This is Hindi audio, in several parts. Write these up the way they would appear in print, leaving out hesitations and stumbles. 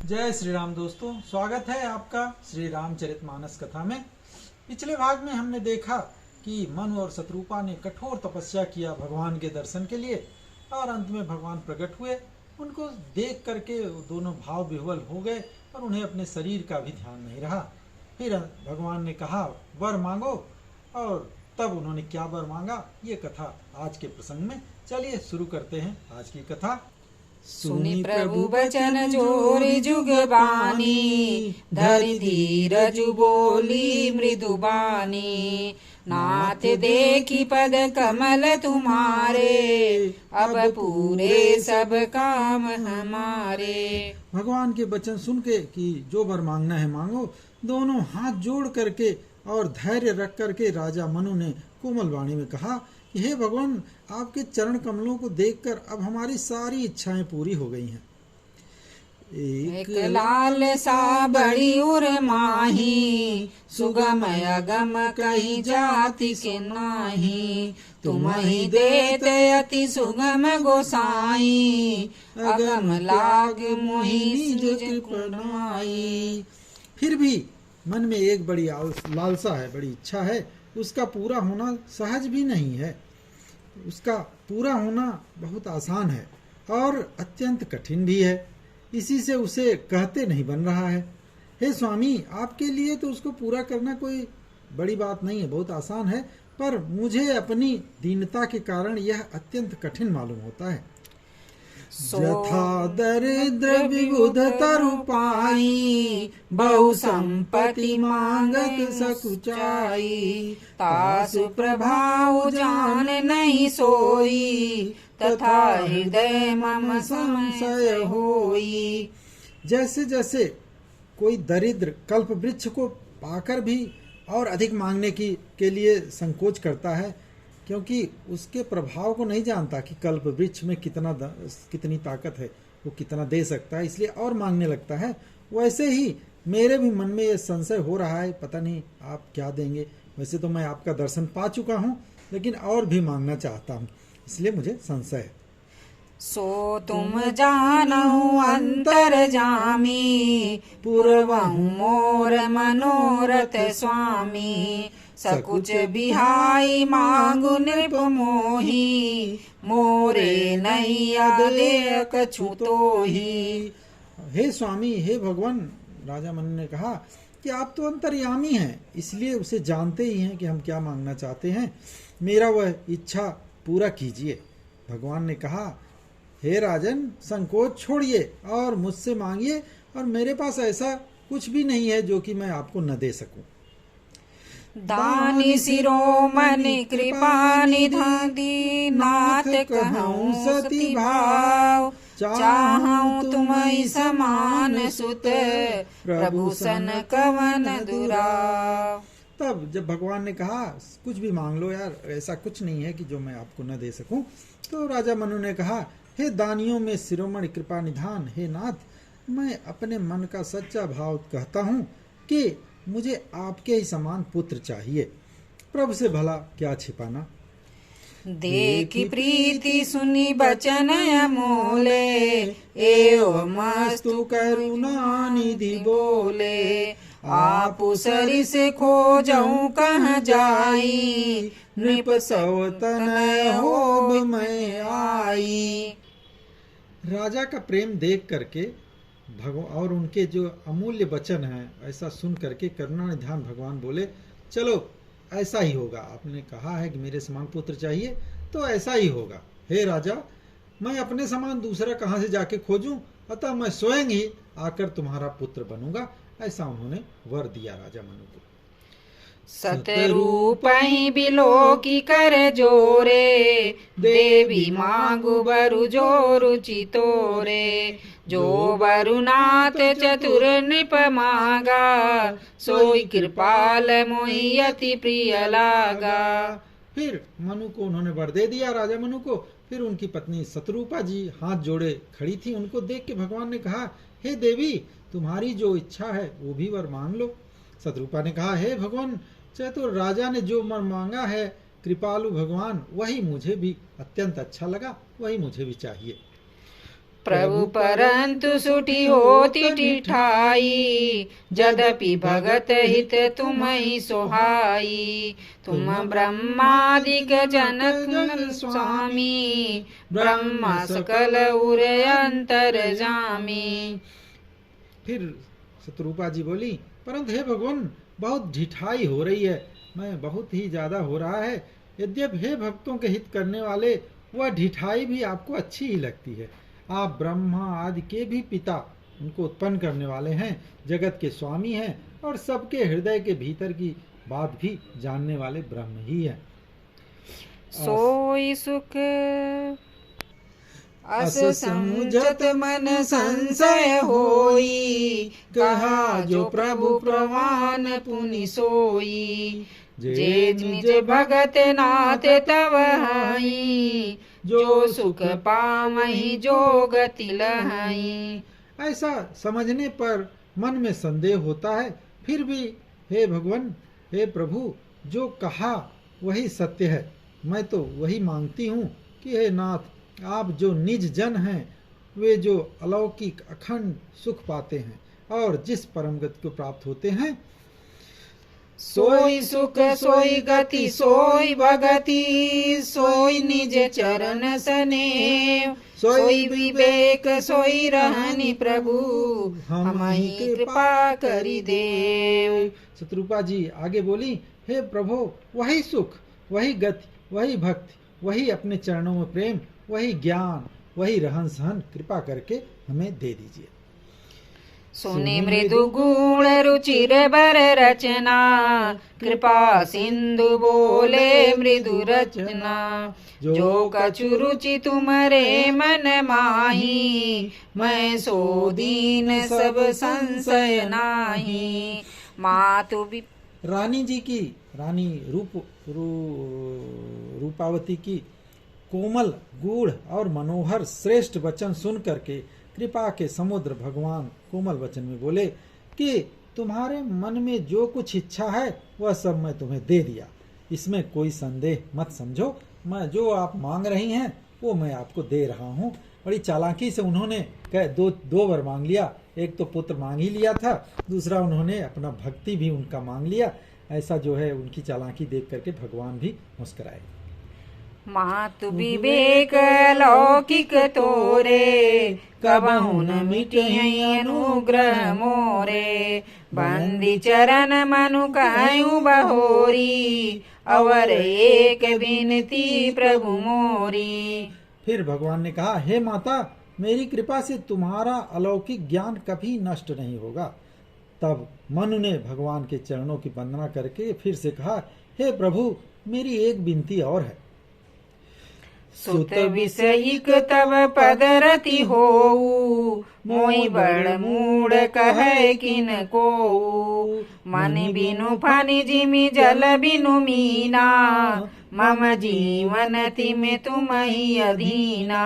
जय श्री राम दोस्तों, स्वागत है आपका श्री रामचरितमानस कथा में। पिछले भाग में हमने देखा कि मनु और शत्रुपा ने कठोर तपस्या किया भगवान के दर्शन के लिए और अंत में भगवान प्रकट हुए। उनको देख करके दोनों भाव विह्वल हो गए और उन्हें अपने शरीर का भी ध्यान नहीं रहा। फिर भगवान ने कहा वर मांगो, और तब उन्होंने क्या वर मांगा, ये कथा आज के प्रसंग में। चलिए शुरू करते हैं आज की कथा। सुनि प्रभु बचन जोरि जुग बानी, धरि धीरजु बोली मृदु बानी। नाथ देखी पद कमल तुम्हारे, अब पूरे सब काम हमारे। भगवान के वचन सुन के कि जो वर मांगना है मांगो, दोनों हाथ जोड़ करके और धैर्य रख करके राजा मनु ने कोमल वाणी में कहा कि हे भगवान, आपके चरण कमलों को देखकर अब हमारी सारी इच्छाएं पूरी हो गई हैं। एक लाल सा बड़ी उर माही, सुगम अगम कहीं जाति के नाही। तुम ही देते अति सुगम गोसाई, अगम लाग मोहि निज कृपणाई। फिर भी मन में एक बड़ी लालसा है, बड़ी इच्छा है, उसका पूरा होना सहज भी नहीं है। उसका पूरा होना बहुत आसान है और अत्यंत कठिन भी है। इसी से उसे कहते नहीं बन रहा है। हे स्वामी, आपके लिए तो उसको पूरा करना कोई बड़ी बात नहीं है, बहुत आसान है, पर मुझे अपनी दीनता के कारण यह अत्यंत कठिन मालूम होता है। यथा दरिद्र विबुध तरु पाई, बहु संपत्ति मांगत सकुचाई। तासु प्रभाव जान नहीं सोई, तथा हृदय मम संशय होई। जैसे जैसे कोई दरिद्र कल्प वृक्ष को पाकर भी और अधिक मांगने के लिए संकोच करता है, क्योंकि उसके प्रभाव को नहीं जानता कि कल्प वृक्ष में कितनी ताकत है, वो कितना दे सकता है, इसलिए और मांगने लगता है। वैसे ही मेरे भी मन में ये संशय हो रहा है, पता नहीं आप क्या देंगे। वैसे तो मैं आपका दर्शन पा चुका हूँ, लेकिन और भी मांगना चाहता हूँ, इसलिए मुझे संशय है। सो तुम जानहु अंतरजामी, पूर्वहु मोर मनोरथ स्वामी। सकुच बिहाई मांगु नृप मोही, मोरे नहीं आदे कछु तोही। हे स्वामी, हे भगवान, राजा मनु ने कहा कि आप तो अंतर्यामी हैं, इसलिए उसे जानते ही हैं कि हम क्या मांगना चाहते हैं। मेरा वह इच्छा पूरा कीजिए। भगवान ने कहा हे राजन, संकोच छोड़िए और मुझसे मांगिए, और मेरे पास ऐसा कुछ भी नहीं है जो कि मैं आपको न दे सकूं। दानी शिरोमणि कृपा निधान दीनाथ, कहूँ सती भाव। चाहूँ तुम्हि समान सुत, प्रभु सन कवन दुराव। तब जब भगवान ने कहा कुछ भी मांग लो यार, ऐसा कुछ नहीं है कि जो मैं आपको न दे सकूं, तो राजा मनु ने कहा हे दानियों में शिरोमणि कृपा निधान, हे नाथ, मैं अपने मन का सच्चा भाव कहता हूँ कि मुझे आपके ही समान पुत्र चाहिए। प्रभु से भला क्या छिपाना। देखी प्रीति सुनी बचन अमोले, एवं मस्तु करुणा निधि बोले। आप सरिस खोजऊं कहाँ जाई, नृप सवतन होब मैं आई। राजा का प्रेम देख करके भगवान और उनके जो अमूल्य वचन हैं, ऐसा सुन करके करुणा निधान भगवान बोले चलो ऐसा ही होगा। आपने कहा है कि मेरे समान पुत्र चाहिए, तो ऐसा ही होगा। हे राजा, मैं अपने समान दूसरा कहाँ से जाके खोजूं, अतः मैं स्वयं ही आकर तुम्हारा पुत्र बनूंगा। ऐसा उन्होंने वर दिया राजा मनु को। सतरूप ही बिलोकी कर जोरे, देवी मांगु बरु जोरु चितोरे। जो बरुनाथ चतुर नृप मांगा, सोई कृपाल मोहि अति प्रिय लागा। फिर मनु को उन्होंने वर दे दिया, राजा मनु को। फिर उनकी पत्नी शत्रुपा जी हाथ जोड़े खड़ी थी। उनको देख के भगवान ने कहा हे देवी, तुम्हारी जो इच्छा है वो भी वर मांग लो। शत्रुपा ने कहा हे भगवान, चतुर राजा ने जो वर मांगा है, कृपालु भगवान, वही मुझे भी अत्यंत अच्छा लगा, वही मुझे भी चाहिए। प्रभु परंतु सुठी होती टिठाई, यद्यपि भगत हित तुम्हि सोहाई। तुम ब्रह्मादिक जनक स्वामी, ब्रह्मा सकल उर अंतर जामी। फिर शत्रुपा जी बोली, परंतु हे भगवान, बहुत ढिठाई हो रही है, मैं बहुत ही ज्यादा हो रहा है। यद्यपि हे भक्तों के हित करने वाले, वह ढिठाई भी आपको अच्छी ही लगती है। आप ब्रह्मा आदि के भी पिता, उनको उत्पन्न करने वाले हैं, जगत के स्वामी हैं और सबके हृदय के भीतर की बात भी जानने वाले ब्रह्म ही हैं। सोई सुख अस समुझत मन संशय होई, कहा जो प्रभु प्रवान पुनि सोई। जे निज भगत नाथ तव हाई, जो सुख पामहि जो गति लहाई। ऐसा समझने पर मन में संदेह होता है, फिर भी हे भगवान, हे प्रभु, जो कहा वही सत्य है। मैं तो वही मांगती हूँ कि हे नाथ, आप जो निज जन हैं, वे जो अलौकिक अखंड सुख पाते हैं और जिस परम गति को प्राप्त होते हैं, सोई सुख सोई गति सोई भगति, सोई निज चरण सनेव। सोई विवेक सोई रहनि प्रभु, हमहि कृपा करि देव। शत्रुपा जी आगे बोली, हे प्रभु, वही सुख, वही गति, वही भक्ति, वही अपने चरणों में प्रेम, वही ज्ञान, वही रहन सहन कृपा करके हमें दे दीजिए। सुनि मृदु गुण रुचिर बर रचना, कृपा सिंधु बोले मृदु रचना। जो कछु रुचि तुम्हारे मन माही, मैं सो दीन सब संशय नाही। मातु रानी जी की, रानी रूपावती की कोमल गूढ़ और मनोहर श्रेष्ठ वचन सुन करके कृपा के समुद्र भगवान कोमल वचन में बोले कि तुम्हारे मन में जो कुछ इच्छा है वह सब मैं तुम्हें दे दिया, इसमें कोई संदेह मत समझो। मैं जो आप मांग रही हैं वो मैं आपको दे रहा हूँ। बड़ी चालाकी से उन्होंने दो वर मांग लिया, एक तो पुत्र मांग ही लिया था, दूसरा उन्होंने अपना भक्ति भी उनका मांग लिया। ऐसा जो है उनकी चालाकी देख करके भगवान भी मुस्कुराए। मातु विवेक लौकिक तोरे, कबहु न मिटिहि अनुग्रह मोरे। बंदी चरण मनु कहूँ बहोरी, अवर एक विनती प्रभु मोरी। फिर भगवान ने कहा, हे माता, मेरी कृपा से तुम्हारा अलौकिक ज्ञान कभी नष्ट नहीं होगा। तब मनु ने भगवान के चरणों की वंदना करके फिर से कहा, हे प्रभु, मेरी एक विनती और है। सुत विषयिक तब पद रति होऊ, मोहि बड़ मूड कहे किन कोऊ। मन बिनु फनि जिमि जल बिनु मीना, मम जीवन तिमि तुम्हि अधीना।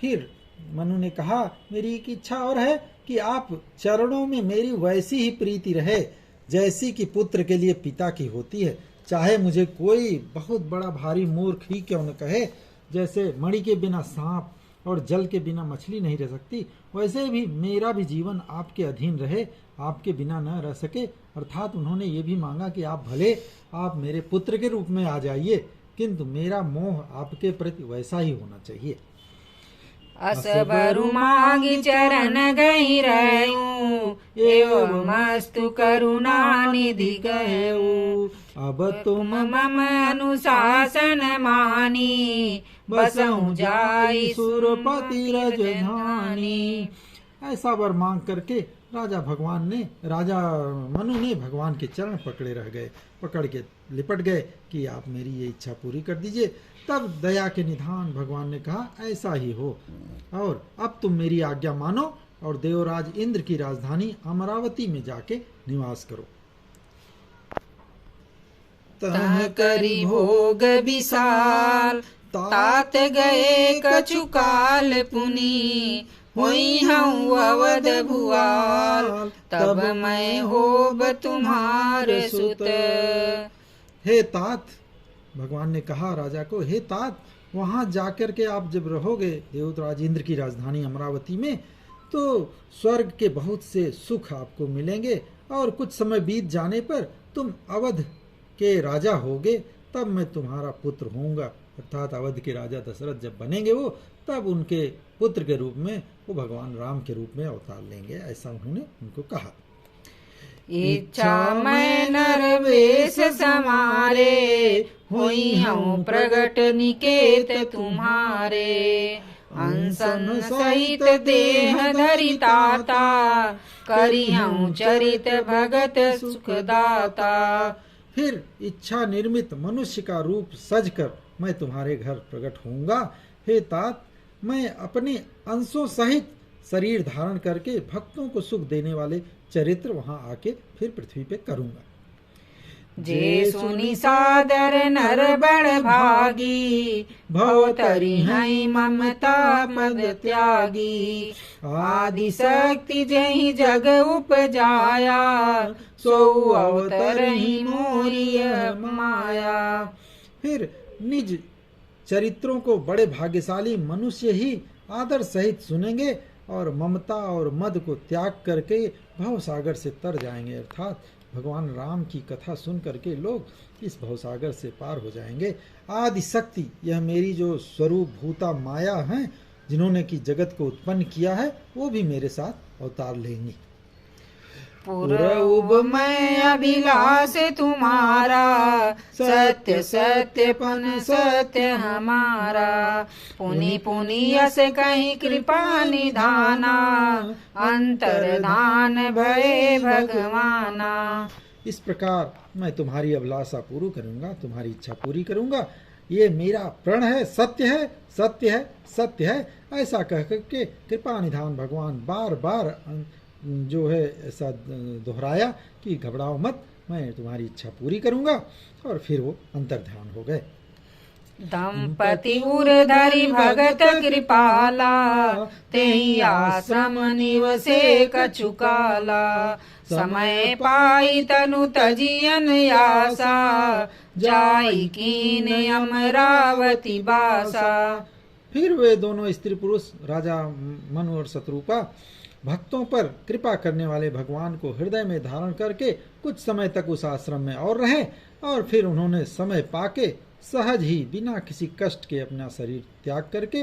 फिर मनु ने कहा, मेरी एक इच्छा और है कि आप चरणों में मेरी वैसी ही प्रीति रहे जैसी कि पुत्र के लिए पिता की होती है। चाहे मुझे कोई बहुत बड़ा भारी मूर्ख ही क्यों न कहे, जैसे मणि के बिना सांप और जल के बिना मछली नहीं रह सकती, वैसे भी मेरा भी जीवन आपके अधीन रहे, आपके बिना न रह सके। अर्थात उन्होंने ये भी मांगा कि आप भले आप मेरे पुत्र के रूप में आ जाइए, किंतु मेरा मोह आपके प्रति वैसा ही होना चाहिए। असबरु मांगी चरण गई रहूं, एवं मस्तु करुणा निधि कहूं। अब तुम मम अनुशासन मानी, बसऊं जाई सुरपति रजधानी। ऐसा वर मांग करके राजा मनु ने भगवान के चरण पकड़ के लिपट गए कि आप मेरी ये इच्छा पूरी कर दीजिए। तब दया के निधान भगवान ने कहा, ऐसा ही हो, और अब तुम मेरी आज्ञा मानो और देवराज इंद्र की राजधानी अमरावती में जाके निवास करो। तह करी भोग विशाल, तात गए कछु काल पुनि। होई हूँ अवध भुआल, तब मैं होब तुम्हार सुत। हे तात, भगवान ने कहा राजा को, हे तात, वहाँ जाकर के आप जब रहोगे देवराज इंद्र की राजधानी अमरावती में, तो स्वर्ग के बहुत से सुख आपको मिलेंगे और कुछ समय बीत जाने पर तुम अवध के राजा होगे। तब मैं तुम्हारा पुत्र होऊंगा, अर्थात अवध के राजा दशरथ जब बनेंगे वो, तब उनके पुत्र के रूप में वो भगवान राम के रूप में अवतार लेंगे, ऐसा उन्होंने उनको कहा। इच्छा मैं नर वेश समारे, हुई हूँ प्रगट निकेत तुम्हारे। अंसन सहित देह धरि ताता, करी हूँ चरित भगत सुखदाता। फिर इच्छा निर्मित मनुष्य का रूप सजकर मैं तुम्हारे घर प्रकट होऊंगा। हे तात, मैं अपने अंशों सहित शरीर धारण करके भक्तों को सुख देने वाले चरित्र वहां आके फिर पृथ्वी पे करूंगा। जे सुनि सादर नर बड़ भागी, भवतरि हैं ममता पद त्यागी। आदि शक्ति जहि जग उपजाया, सो अवतरहि मोरिय माया। फिर निज चरित्रों को बड़े भाग्यशाली मनुष्य ही आदर सहित सुनेंगे और ममता और मद को त्याग करके भवसागर से तर जाएंगे, अर्थात भगवान राम की कथा सुन करके लोग इस भवसागर से पार हो जाएंगे। आदि शक्ति, यह मेरी जो स्वरूप भूता माया है जिन्होंने की जगत को उत्पन्न किया है, वो भी मेरे साथ अवतार लेंगी। पूर्व मैं अभिलाष तुम्हारा, सत्य सत्यपन सत्य हमारा। पुनि पुनि यस कहीं कृपा निधाना, अंतर्धान भये भगवाना। इस प्रकार मैं तुम्हारी अभिलाषा पूरी करूंगा, तुम्हारी इच्छा पूरी करूंगा। ये मेरा प्रण है, सत्य है, सत्य है, सत्य है, ऐसा कह करके कृपा निधान भगवान बार बार जो है ऐसा दोहराया कि घबराओ मत, मैं तुम्हारी इच्छा पूरी करूंगा। और फिर वो अंतर्ध्यान हो गए। दंपति उर धरि भगत कृपाला, तेहि आश्रम निवसे कछु काला। समय पाई तनु तजियन आशा, जाई कीन अमरावती बासा। फिर वे दोनों स्त्री पुरुष राजा मनु और शत्रुपा भक्तों पर कृपा करने वाले भगवान को हृदय में धारण करके कुछ समय तक उस आश्रम में और रहे, और फिर उन्होंने समय पाके सहज ही बिना किसी कष्ट के अपना शरीर त्याग करके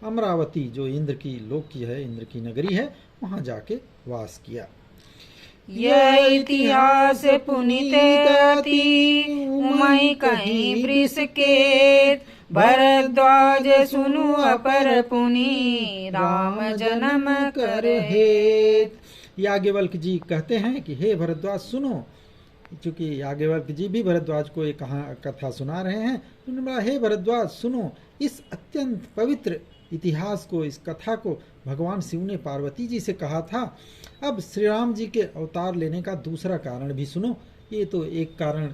अमरावती, जो इंद्र की लोक की है, इंद्र की नगरी है, वहां जाके वास किया। यह इतिहास पुनित अति, उमई कहीं वृष के। भरद्वाज सुनु अपर पुनि, राम जन्म कर हेत। याज्ञवल्क्य जी कहते हैं कि हे भरद्वाज सुनो, चूंकि याज्ञवल्क्य जी भी भरद्वाज को एक कथा सुना रहे हैं, तो उन्होंने बोला हे भरद्वाज सुनो, इस अत्यंत पवित्र इतिहास को, इस कथा को भगवान शिव ने पार्वती जी से कहा था। अब श्री राम जी के अवतार लेने का दूसरा कारण भी सुनो। ये तो एक कारण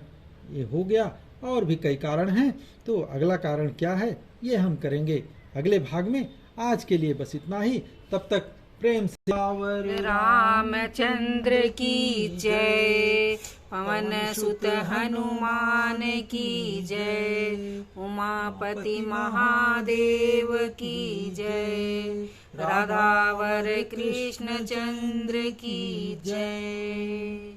ये हो गया, और भी कई कारण हैं, तो अगला कारण क्या है ये हम करेंगे अगले भाग में। आज के लिए बस इतना ही, तब तक प्रेम से रामचंद्र की जय, पवन सुत हनुमान की जय, उमापति महादेव की जय, राधावर कृष्ण चंद्र की जय।